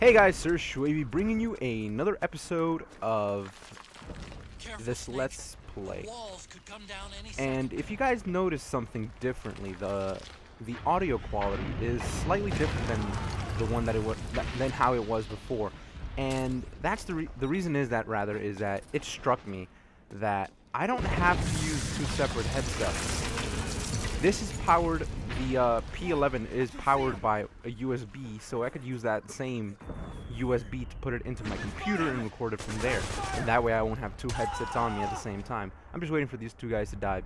Hey guys, Sir Shwavy bringing you another episode of this Let's Play. And if you guys notice something differently, the audio quality is slightly different than the one that it was than how it was before. And that's the reason is that it struck me that I don't have to use two separate headsets. This is powered, the P11 is powered by a USB, so I could use that same USB to put it into my computer and record it from there. And that way I won't have two headsets on me at the same time. I'm just waiting for these two guys to die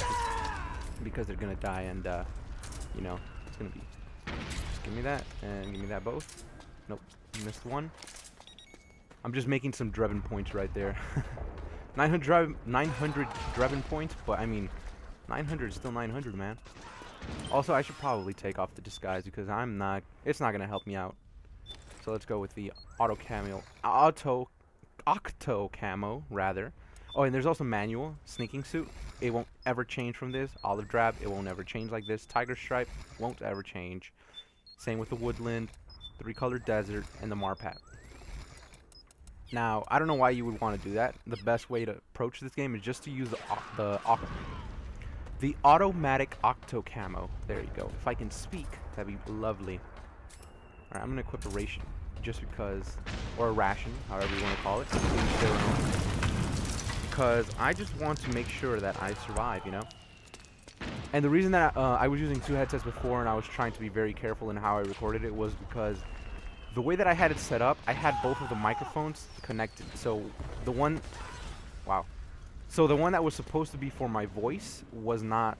because they're gonna die, and you know, it's gonna be. Just give me that and give me that both. Nope, missed one. I'm just making some Drebin points right there. 900 Drebin points, but I mean, 900 is still 900, man. Also, I should probably take off the disguise because it's not gonna help me out. So let's go with the octo camo rather. Oh, and there's also manual sneaking suit. It won't ever change from this. Olive drab, it won't ever change like this. Tiger stripe won't ever change. Same with the woodland, 3-color desert, and the marpat. Now, I don't know why you would want to do that. The best way to approach this game is just to use the automatic octo camo. There you go. If I can speak, that'd be lovely. Alright, I'm gonna equip a ration, just because, or a ration, however you want to call it, because I just want to make sure that I survive, you know. And the reason that I was using two headsets before, and I was trying to be very careful in how I recorded it, was because the way that I had it set up, I had both of the microphones connected. So the one, so the one that was supposed to be for my voice was not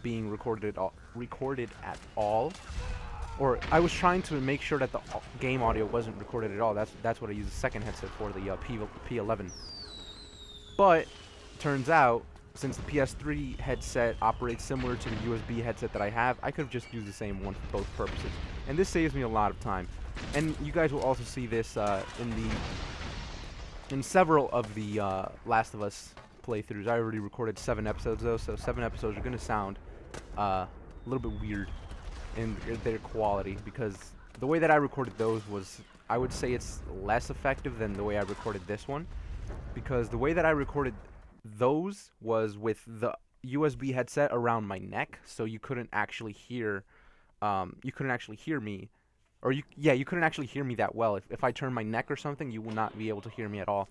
being recorded at all. Or I was trying to make sure that the game audio wasn't recorded at all. That's what I used the second headset for, the P11. But turns out, since the PS3 headset operates similar to the USB headset that I have, I could have just used the same one for both purposes. And this saves me a lot of time. And you guys will also see this in several of the Last of Us playthroughs. I already recorded 7 episodes though, so 7 episodes are gonna sound a little bit weird in their quality, because the way that I recorded those was, I would say it's less effective than the way I recorded this one, because the way that I recorded those was with the USB headset around my neck, so you couldn't actually hear me, or you couldn't actually hear me that well. If I turned my neck or something, you would not be able to hear me at all.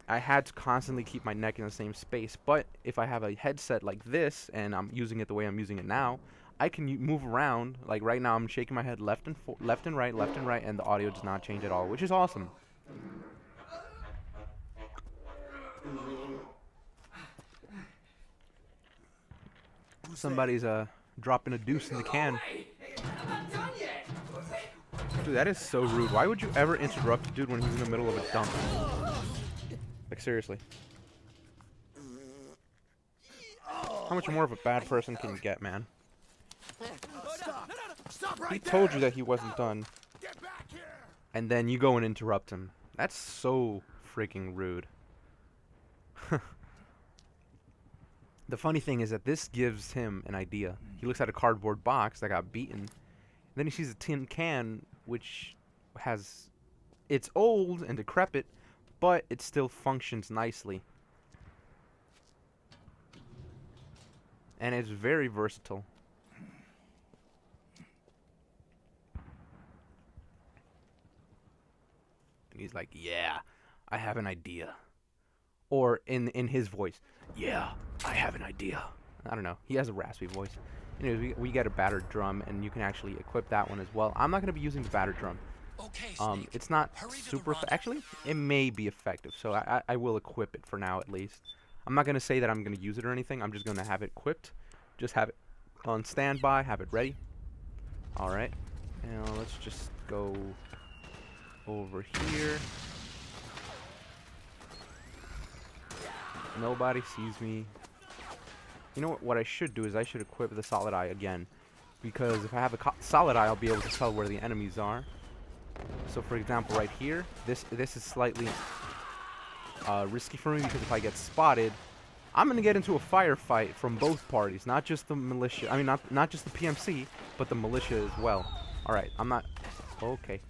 I had to constantly keep my neck in the same space. But if I have a headset like this and I'm using it the way I'm using it now, I can move around. Like right now, I'm shaking my head left and right, and the audio does not change at all, which is awesome. Somebody's dropping a deuce in the can. Dude, that is so rude. Why would you ever interrupt a dude when he's in the middle of a dump? Like, seriously. How much more of a bad person can you get, man? He told you that he wasn't done, and then you go and interrupt him. That's so freaking rude. The funny thing is that this gives him an idea. He looks at a cardboard box that got beaten, and then he sees a tin can, which it's old and decrepit, but it still functions nicely. And it's very versatile. And he's like, yeah, I have an idea. Or in his voice, yeah, I have an idea. I don't know. He has a raspy voice. Anyways, we get a battered drum, and you can actually equip that one as well. I'm not going to be using the battered drum. Okay, it's not super actually, it may be effective, so I will equip it for now at least. I'm not going to say that I'm going to use it or anything. I'm just going to have it equipped. Just have it on standby, have it ready. Alright, now let's just go over here. Nobody sees me. You know what I should do is I should equip the solid eye again, because if I have a solid eye, I'll be able to tell where the enemies are. So for example, right here, this is slightly risky for me, because if I get spotted, I'm gonna get into a firefight from both parties, not just the militia. I mean, not just the PMC, but the militia as well. All right, I'm not. Okay.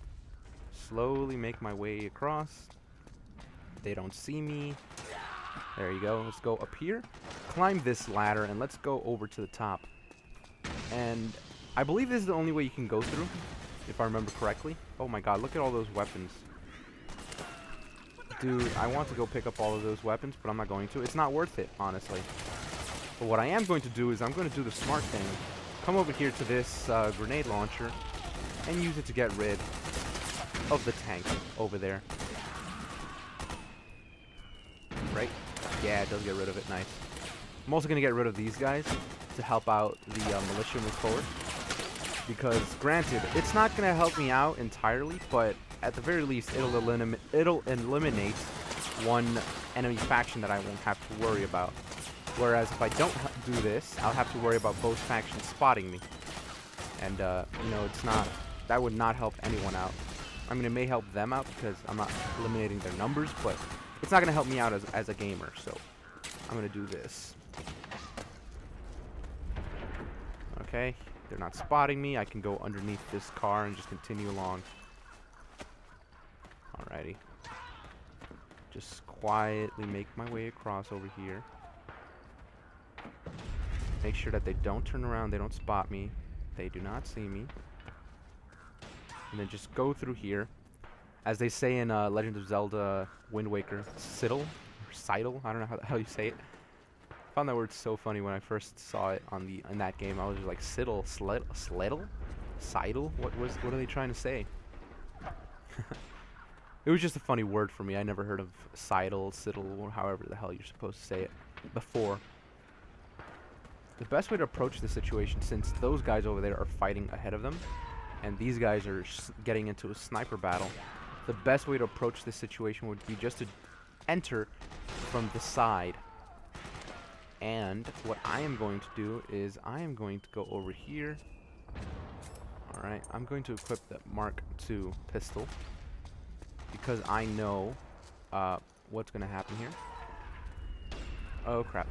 slowly make my way across. They don't see me. There you go. Let's go up here, climb this ladder, and let's go over to the top. And I believe this is the only way you can go through, if I remember correctly. Oh my god, look at all those weapons. Dude, I want to go pick up all of those weapons, but I'm not going to. It's not worth it, honestly. But what I am going to do is I'm going to do the smart thing. Come over here to this grenade launcher and use it to get rid of the tank over there. Right? Yeah, it does get rid of it. Nice. I'm also going to get rid of these guys to help out the militia move forward. Because, granted, it's not going to help me out entirely, but at the very least, it'll eliminate one enemy faction that I won't have to worry about. Whereas if I don't do this, I'll have to worry about both factions spotting me. And, you know, that would not help anyone out. I mean, it may help them out because I'm not eliminating their numbers, but it's not going to help me out as a gamer, so I'm going to do this. Okay, they're not spotting me. I can go underneath this car and just continue along. Alrighty. Just quietly make my way across over here. Make sure that they don't turn around, they don't spot me. They do not see me. And then just go through here. As they say in Legend of Zelda Wind Waker, Siddle? Or Seidel? I don't know how the hell you say it. I found that word so funny when I first saw it in that game. I was just like, Siddle? Sledle? Seidel? What are they trying to say? It was just a funny word for me. I never heard of Seidel, Siddle, or however the hell you're supposed to say it before. The best way to approach the situation, since those guys over there are fighting ahead of them, and these guys are getting into a sniper battle, the best way to approach this situation would be just to enter from the side. And what I am going to do is I am going to go over here. Alright, I'm going to equip the Mark II pistol, because I know what's going to happen here. Oh crap.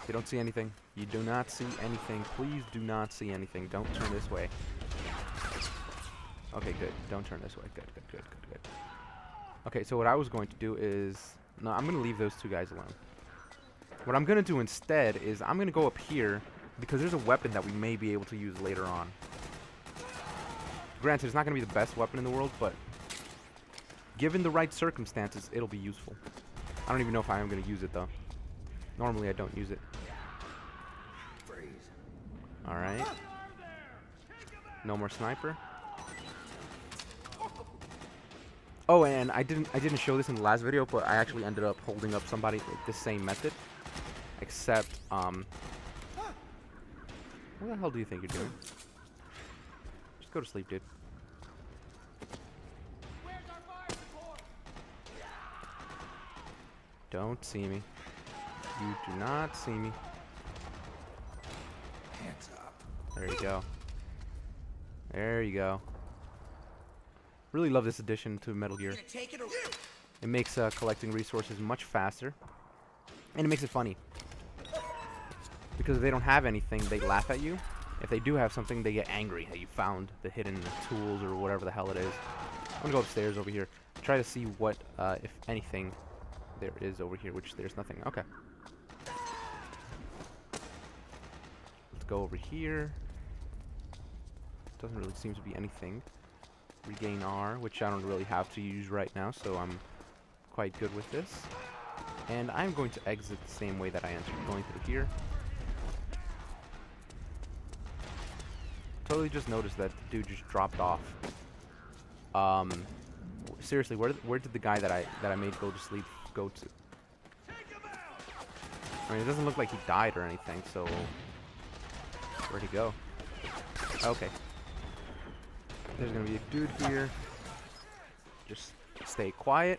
You don't see anything. You do not see anything. Please do not see anything. Don't turn this way. Okay, good. Don't turn this way. Good, good, good, good, good. Okay, so what I was going to do is... No, I'm going to leave those two guys alone. What I'm going to do instead is I'm going to go up here because there's a weapon that we may be able to use later on. Granted, it's not going to be the best weapon in the world, but given the right circumstances, it'll be useful. I don't even know if I am going to use it, though. Normally, I don't use it. Alright. No more sniper. Oh, and I didn't show this in the last video, but I actually ended up holding up somebody with the same method. Except, what the hell do you think you're doing? Just go to sleep, dude. Don't see me. You do not see me. Hands up. There you go. There you go. Really love this addition to Metal Gear. It makes collecting resources much faster. And it makes it funny. Because if they don't have anything, they laugh at you. If they do have something, they get angry that you found the hidden tools or whatever the hell it is. I'm gonna go upstairs over here. Try to see what, if anything, there is over here, which there's nothing. Okay. Let's go over here. Doesn't really seem to be anything. Regain R, which I don't really have to use right now, so I'm quite good with this. And I'm going to exit the same way that I entered, going through here. Totally just noticed that the dude just dropped off. Seriously, where did the guy that I made go to sleep go to? I mean, it doesn't look like he died or anything, so where'd he go? Okay. There's gonna be a dude here. Just stay quiet.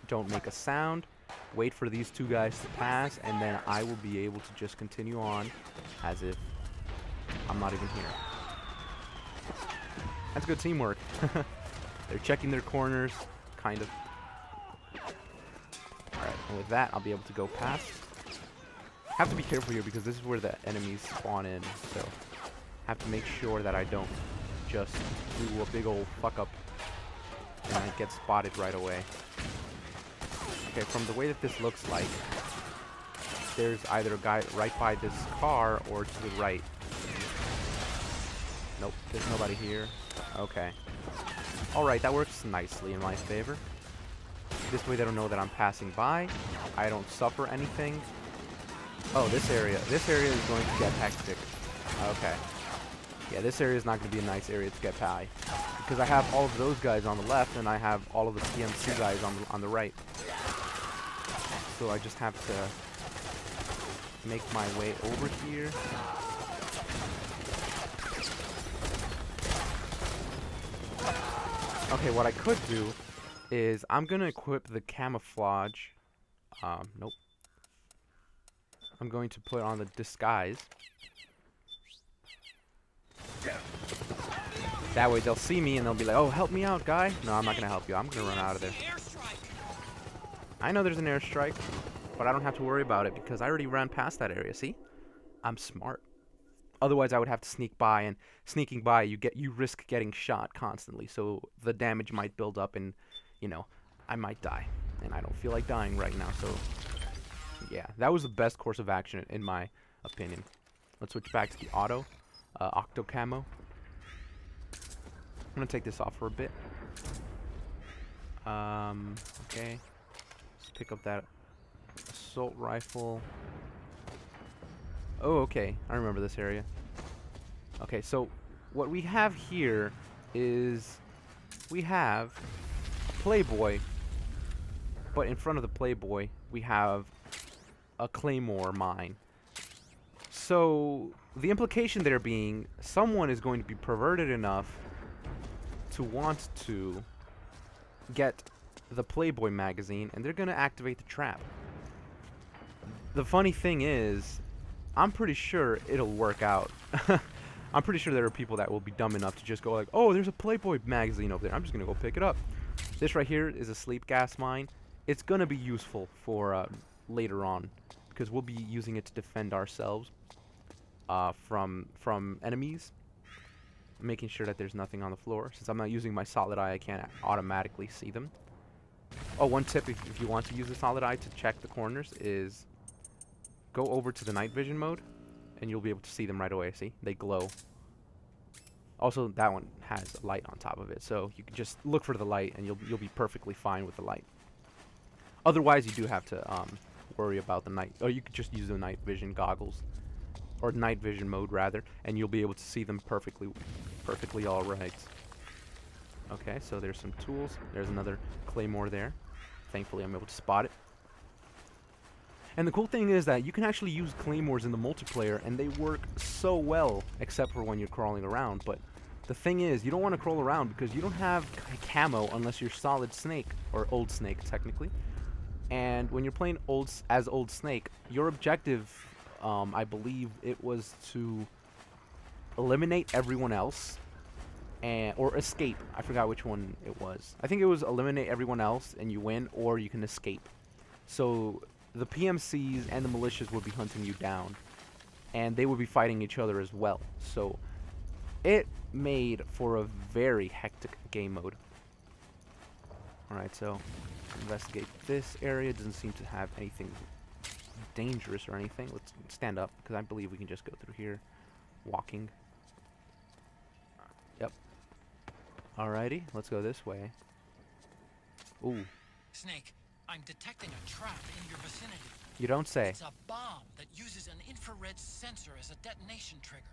Don't make a sound. Wait for these two guys to pass, and then I will be able to just continue on as if I'm not even here. That's good teamwork. They're checking their corners, kind of. Alright, and with that, I'll be able to go past. Have to be careful here because this is where the enemies spawn in, so have to make sure that I don't just do a big old fuck up and I get spotted right away. Okay, from the way that this looks like, there's either a guy right by this car or to the right. Nope, there's nobody here. Okay. Alright, that works nicely in my favor. This way they don't know that I'm passing by. I don't suffer anything. Oh, this area. This area is going to get hectic. Okay. Yeah, this area is not going to be a nice area to get by. Because I have all of those guys on the left, and I have all of the PMC guys on the right. So I just have to make my way over here. Okay, what I could do is I'm going to equip the camouflage. Nope. I'm going to put on the disguise. That way they'll see me and they'll be like, oh, help me out, guy. No, I'm not going to help you. I'm going to run out of there. I know there's an airstrike, but I don't have to worry about it because I already ran past that area. See? I'm smart. Otherwise, I would have to sneak by, and sneaking by, you risk getting shot constantly. So the damage might build up, and you know, I might die, and I don't feel like dying right now. So yeah, that was the best course of action in my opinion. Let's switch back to the octo camo. I'm gonna take this off for a bit. Okay. Let's pick up that assault rifle. Oh, okay. I remember this area. Okay, so what we have here is we have a Playboy, but in front of the Playboy we have a Claymore mine. So the implication there being someone is going to be perverted enough to want to get the Playboy magazine, and they're going to activate the trap. The funny thing is, I'm pretty sure it'll work out. I'm pretty sure there are people that will be dumb enough to just go like, oh, there's a Playboy magazine over there. I'm just going to go pick it up. This right here is a sleep gas mine. It's going to be useful for later on because we'll be using it to defend ourselves from enemies. Making sure that there's nothing on the floor. Since I'm not using my solid eye, I can't automatically see them. Oh, one tip if you want to use the solid eye to check the corners is go over to the night vision mode and you'll be able to see them right away. See? They glow. Also, that one has a light on top of it, so you can just look for the light and you'll be perfectly fine with the light. Otherwise, you do have to worry about the night. Or you could just use the night vision goggles. Or night vision mode rather, and you'll be able to see them perfectly all right. Okay, so there's some tools. There's another Claymore there. Thankfully, I'm able to spot it. And the cool thing is that you can actually use Claymores in the multiplayer, and they work so well, except for when you're crawling around. But the thing is, you don't want to crawl around because you don't have camo unless you're Solid Snake, or Old Snake, technically. And when you're playing as Old Snake, your objective, I believe it was to eliminate everyone else, or escape. I forgot which one it was. I think it was eliminate everyone else and you win, or you can escape. So the PMCs and the militias would be hunting you down, and they would be fighting each other as well. So it made for a very hectic game mode. Alright, so investigate this area. Doesn't seem to have anything dangerous or anything. Let's stand up because I believe we can just go through here walking. Yep. Alrighty, let's go this way. Ooh. Snake, I'm detecting a trap in your vicinity. You don't say. It's a bomb that uses an infrared sensor as a detonation trigger.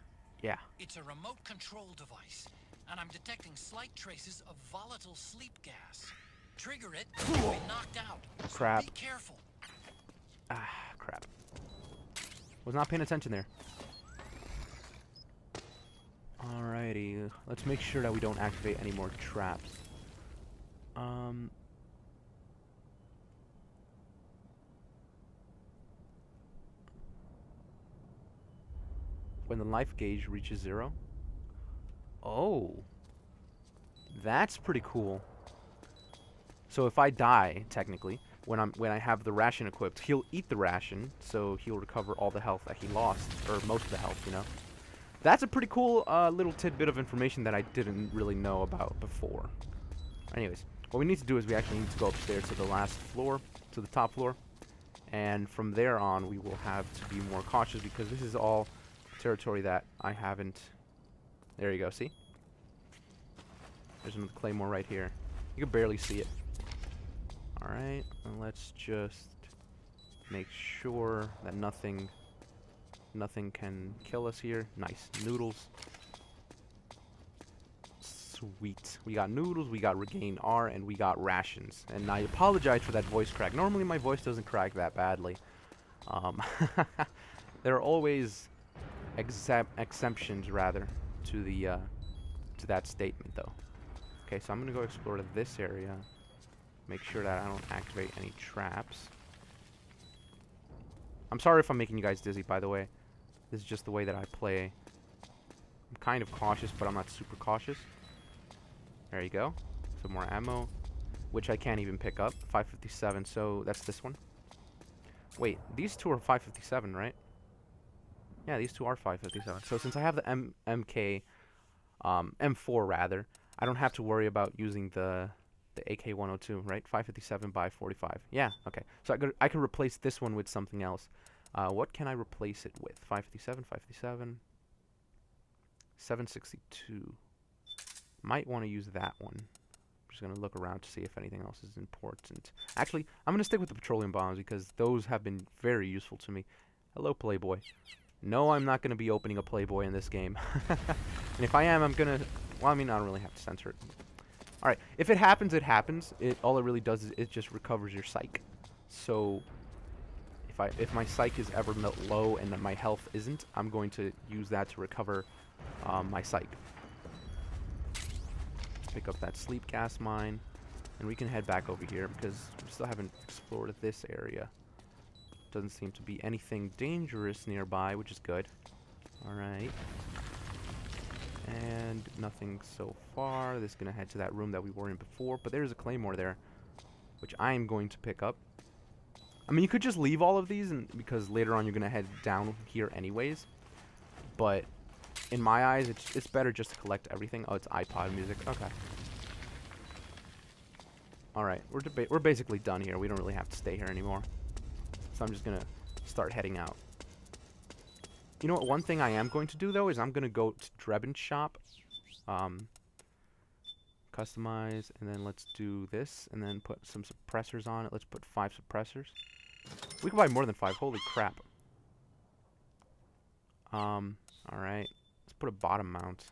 Yeah. It's a remote control device, and I'm detecting slight traces of volatile sleep gas. Trigger it, and you'll be knocked out. So Crap. be careful. Ah, crap. Was not paying attention there. Alrighty, let's make sure that we don't activate any more traps. When the life gauge reaches 0. Oh. That's pretty cool. So if I die, technically, when I have the ration equipped, he'll eat the ration, so he'll recover all the health that he lost, or most of the health, you know. That's a pretty cool little tidbit of information that I didn't really know about before. Anyways, what we need to do is we actually need to go upstairs to the last floor, to the top floor, and from there on we will have to be more cautious because this is all territory that I haven't. There you go, see? There's another claymore right here. You can barely see it. Alright, and let's just make sure that nothing can kill us here. Nice. Noodles. Sweet. We got noodles, we got regain R, and we got rations. And I apologize for that voice crack. Normally my voice doesn't crack that badly. There are always exemptions, rather, to the to that statement, though. Okay, so I'm gonna go explore to this area. Make sure that I don't activate any traps. I'm sorry if I'm making you guys dizzy, by the way. This is just the way that I play. I'm kind of cautious, but I'm not super cautious. There you go. Some more ammo, which I can't even pick up. 557, so that's this one. Wait, these two are 557, right? Yeah, these two are 557. So since I have the M4 rather, I don't have to worry about using the AK-102, right? 557 by 45. Yeah, okay. So I can replace this one with something else. What can I replace it with? 557, 557, 762. Might want to use that one. I'm just going to look around to see if anything else is important. Actually, I'm going to stick with the petroleum bombs because those have been very useful to me. Hello, Playboy. No, I'm not going to be opening a Playboy in this game. And if I am, I'm going to... Well, I mean, I don't really have to censor it. Alright, if it happens, it happens. All it really does is it just recovers your psych. So, if my psych is ever low and my health isn't, I'm going to use that to recover my psych. Pick up that sleep gas mine, and we can head back over here because we still haven't explored this area. Doesn't seem to be anything dangerous nearby, which is good. Alright. And nothing so far. This is going to head to that room that we were in before, but there's a claymore there, which I am going to pick up. I mean, you could just leave all of these because later on you're going to head down here anyways, but in my eyes, it's better just to collect everything. Oh, it's iPod music. Okay. Alright, we're basically done here. We don't really have to stay here anymore. So I'm just going to start heading out. You know what? One thing I am going to do, though, is I'm going to go to Drebin's shop. Customize, and then let's do this, and then put some suppressors on it. Let's put 5 suppressors. We can buy more than 5. Holy crap. Alright. Let's put a bottom mount.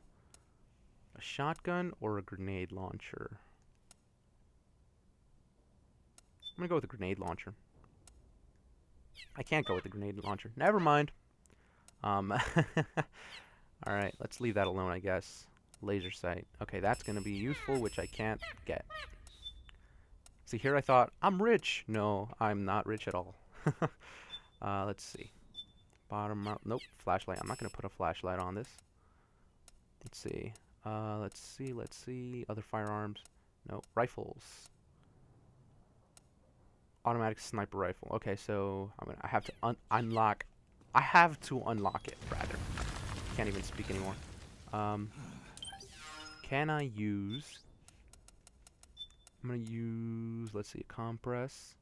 A shotgun or a grenade launcher? I'm going to go with the grenade launcher. I can't go with the grenade launcher. Never mind. Alright, let's leave that alone, I guess. Laser sight. Okay, that's going to be useful, which I can't get. See, here I thought, I'm rich. No, I'm not rich at all. Let's see. Bottom up. Nope, flashlight. I'm not going to put a flashlight on this. Let's see. Let's see. Other firearms. Nope. Rifles. Automatic sniper rifle. Okay, so I have to unlock. I have to unlock it, rather. Can't even speak anymore. Can I use... I'm going to use, let's see, a compress.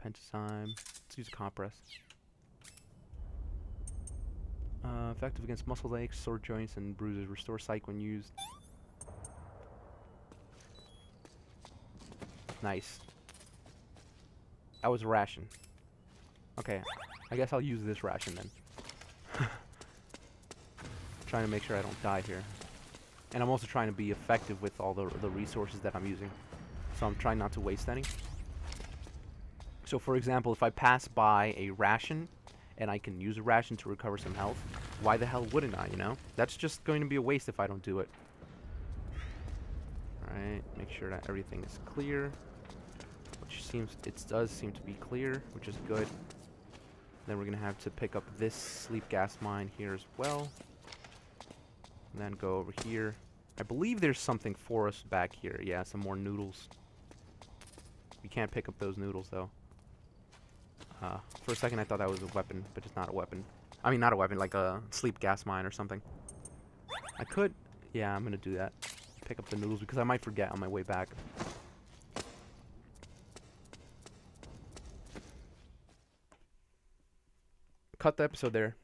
Pentazyme. Let's use a compress. Effective against muscle aches, sore joints, and bruises. Restore psych when used. Nice. That was a ration. Okay, I guess I'll use this ration then. Trying to make sure I don't die here. And I'm also trying to be effective with all the resources that I'm using. So I'm trying not to waste any. So for example, if I pass by a ration and I can use a ration to recover some health, why the hell wouldn't I, you know? That's just going to be a waste if I don't do it. Alright, make sure that everything is clear. Which does seem to be clear, which is good. Then we're going to have to pick up this sleep gas mine here as well. And then go over here. I believe there's something for us back here. Yeah, some more noodles. You can't pick up those noodles, though. For a second, I thought that was a weapon, but it's not a weapon. I mean, not a weapon, like a sleep gas mine or something. I could... Yeah, I'm gonna do that. Pick up the noodles, because I might forget on my way back. Cut the episode there.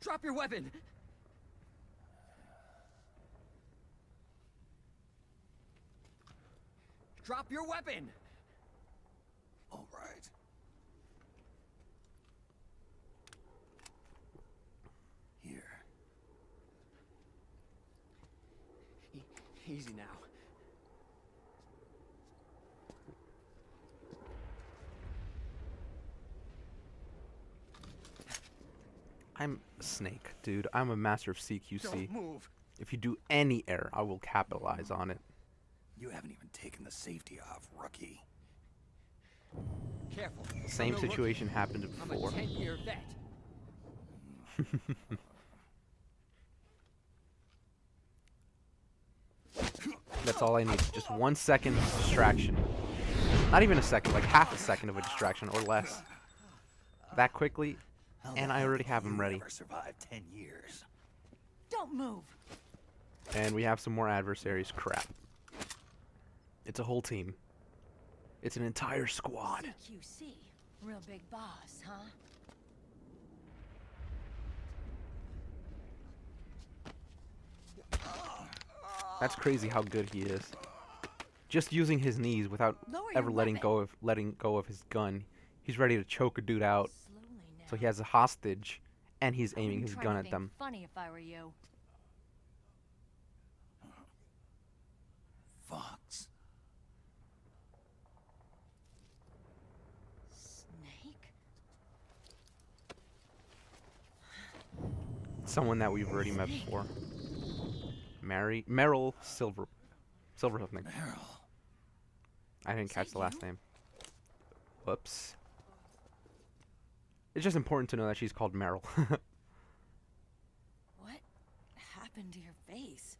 Drop your weapon! Drop your weapon! All right. Here. Easy now. I'm Snake, dude. I'm a master of CQC. Don't move. If you do any error, I will capitalize on it. You haven't even taken the safety off, rookie. Careful. Same I'm no situation rookie. happened I'm before. a 10-year vet. That's all I need. Just 1 second distraction. Not even a second, like half a second of a distraction or less. That quickly, and I already have him ready. Never survived 10 years. Don't move. And we have some more adversaries. Crap. It's a whole team. It's an entire squad. CQC. Real big boss, huh? That's crazy how good he is. Just using his knees without Lower your ever letting weapon. go of his gun. He's ready to choke a dude out. Slowly now. So he has a hostage, and he's I aiming wouldn't his try gun at anything them. Funny if I were you. Fox. Snake? Someone that we've already met before. Meryl Silverhoof. Meryl. I didn't Is catch that the last you? name. Whoops. It's just important to know that she's called Meryl. What happened to your face?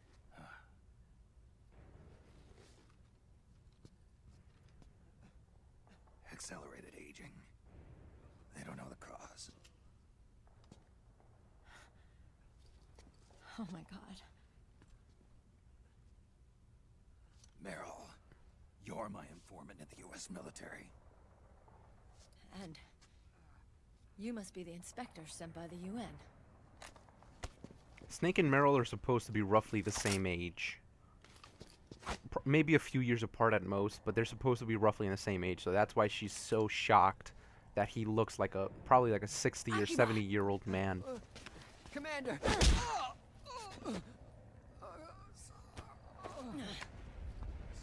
Accelerated aging. They don't know the cause. Oh my god. Meryl, you're my informant in the U.S. military. And you must be the inspector sent by the UN. Snake and Meryl are supposed to be roughly the same age. Maybe a few years apart at most, but they're supposed to be roughly in the same age, so that's why she's so shocked that he looks like probably like a 60 or 70-year-old man. Commander!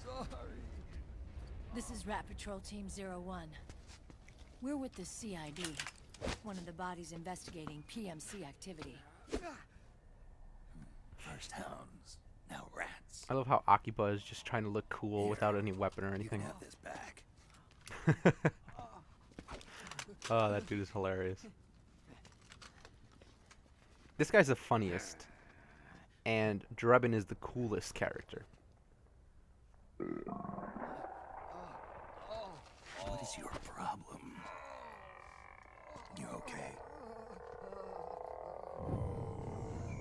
Sorry. This is Rat Patrol Team 01. We're with the CID, one of the bodies investigating PMC activity. First hounds, now rats. I love how Akiba is just trying to look cool without any weapon or You can anything. have this back. Oh, that dude is hilarious. This guy's the funniest. And Drebin is the coolest character. What is your problem? You okay?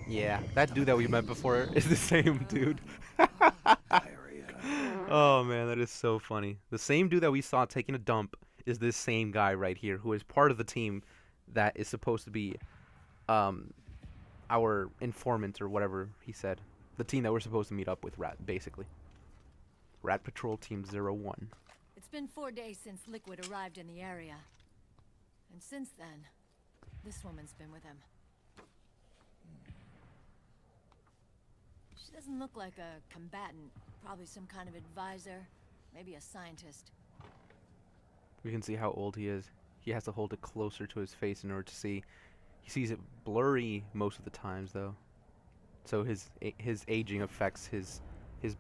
Yeah, that dude that we met before is the same dude. Diarrhea. Oh man, that is so funny. The same dude that we saw taking a dump is this same guy right here, who is part of the team that is supposed to be our informant or whatever he said. The team that we're supposed to meet up with, basically. Rat Patrol Team 01. It's been 4 days since Liquid arrived in the area. And since then, this woman's been with him. She doesn't look like a combatant. Probably some kind of advisor. Maybe a scientist. We can see how old he is. He has to hold it closer to his face in order to see. He sees it blurry most of the times, though. So his aging affects his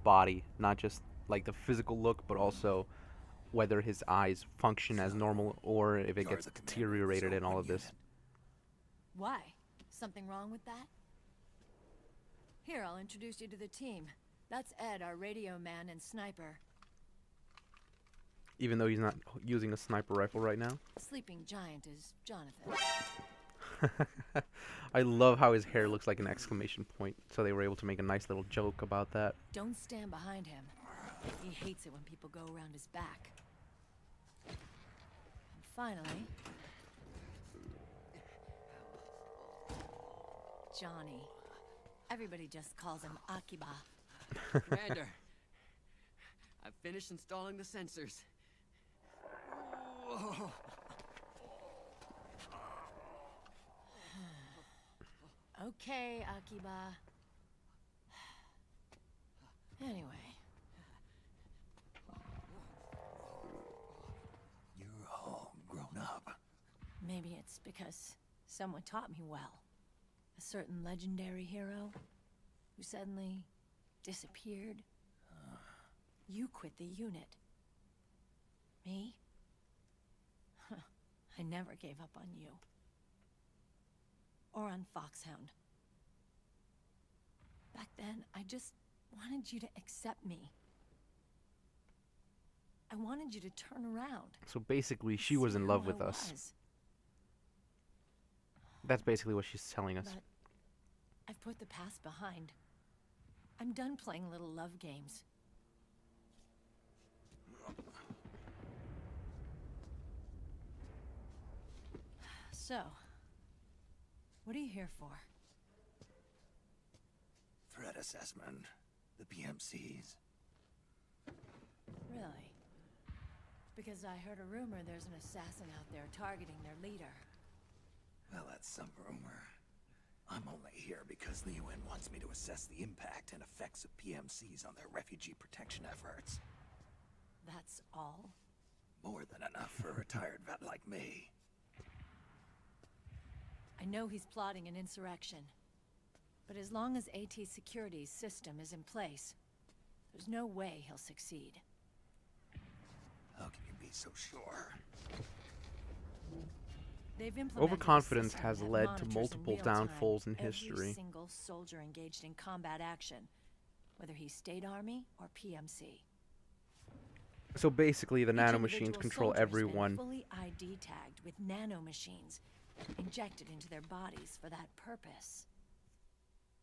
body, not just like the physical look, but also whether his eyes function as normal or if it gets deteriorated in all of this. Why? Something wrong with that? Here, I'll introduce you to the team. That's Ed, our radio man and sniper. Even though he's not using a sniper rifle right now. Sleeping giant is Jonathan. I love how his hair looks like an exclamation point, so they were able to make a nice little joke about that. Don't stand behind him. He hates it when people go around his back. And finally, Johnny. Everybody just calls him Akiba. Commander, I've finished installing the sensors. Whoa. Okay, Akiba. Anyway, You're all grown up. maybe it's because someone taught me well. A certain legendary hero who suddenly disappeared. You quit the unit. Me? I never gave up on you. Or on Foxhound. Back then, I just wanted you to accept me. I wanted you to turn around. So basically, she was in love with us. That's basically what she's telling us. But I've put the past behind. I'm done playing little love games. So, what are you here for? Threat assessment. The PMCs. Really? Because I heard a rumor there's an assassin out there targeting their leader. Well, that's some rumor. I'm only here because the UN wants me to assess the impact and effects of PMCs on their refugee protection efforts. That's all? More than enough for a retired vet like me. I know he's plotting an insurrection. But as long as AT Security's system is in place, there's no way he'll succeed. How can you be so sure? They've implemented Overconfidence a system has that led to monitors in multiple real time downfalls in every history. single soldier engaged in combat action, whether he's state army or PMC. So basically, the Each nanomachines individual control soldier's been everyone. fully ID tagged with nanomachines injected into their bodies for that purpose.